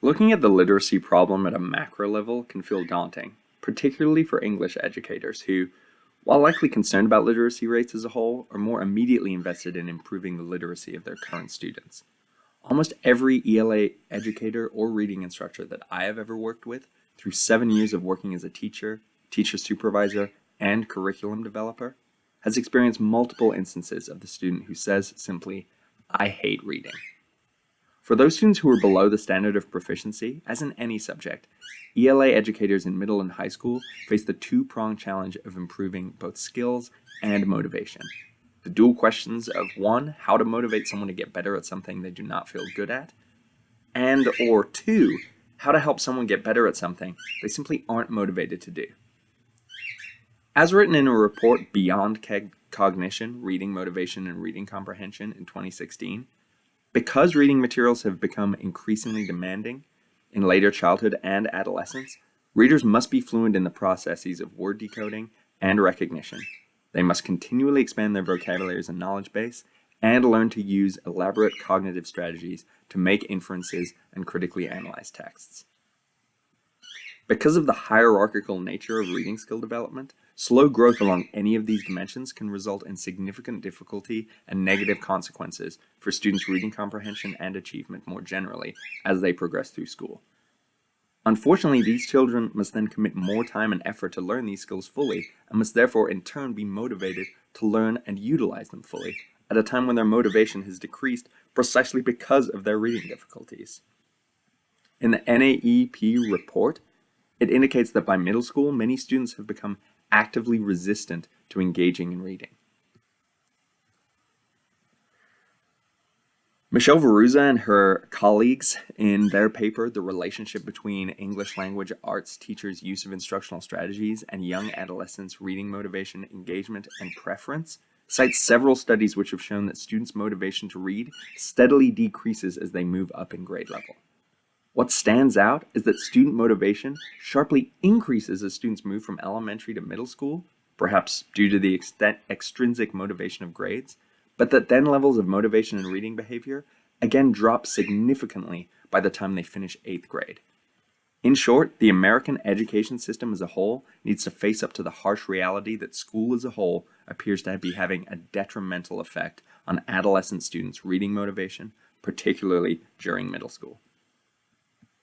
Looking at the literacy problem at a macro level can feel daunting, particularly for English educators who, while likely concerned about literacy rates as a whole, are more immediately invested in improving the literacy of their current students. Almost every ELA educator or reading instructor that I have ever worked with, through 7 years of working as a teacher, teacher supervisor, and curriculum developer, has experienced multiple instances of the student who says simply, "I hate reading." For those students who are below the standard of proficiency, as in any subject, ELA educators in middle and high school face the two-pronged challenge of improving both skills and motivation. The dual questions of one, how to motivate someone to get better at something they do not feel good at, and or two, how to help someone get better at something they simply aren't motivated to do. As written in a report, Beyond Cognition, Reading Motivation and Reading Comprehension in 2016, because reading materials have become increasingly demanding in later childhood and adolescence, readers must be fluent in the processes of word decoding and recognition. They must continually expand their vocabularies and knowledge base, and learn to use elaborate cognitive strategies to make inferences and critically analyze texts. Because of the hierarchical nature of reading skill development, slow growth along any of these dimensions can result in significant difficulty and negative consequences for students' reading comprehension and achievement more generally as they progress through school. Unfortunately, these children must then commit more time and effort to learn these skills fully, and must therefore in turn be motivated to learn and utilize them fully, at a time when their motivation has decreased precisely because of their reading difficulties. In the NAEP report, it indicates that by middle school, many students have become actively resistant to engaging in reading. Michelle Veruza and her colleagues in their paper, The Relationship Between English Language Arts Teachers' Use of Instructional Strategies and Young Adolescents' Reading Motivation, Engagement, and Preference, cite several studies which have shown that students' motivation to read steadily decreases as they move up in grade level. What stands out is that student motivation sharply increases as students move from elementary to middle school, perhaps due to the extrinsic motivation of grades, but that then levels of motivation and reading behavior again drop significantly by the time they finish 8th grade. In short, the American education system as a whole needs to face up to the harsh reality that school as a whole appears to be having a detrimental effect on adolescent students' reading motivation, particularly during middle school.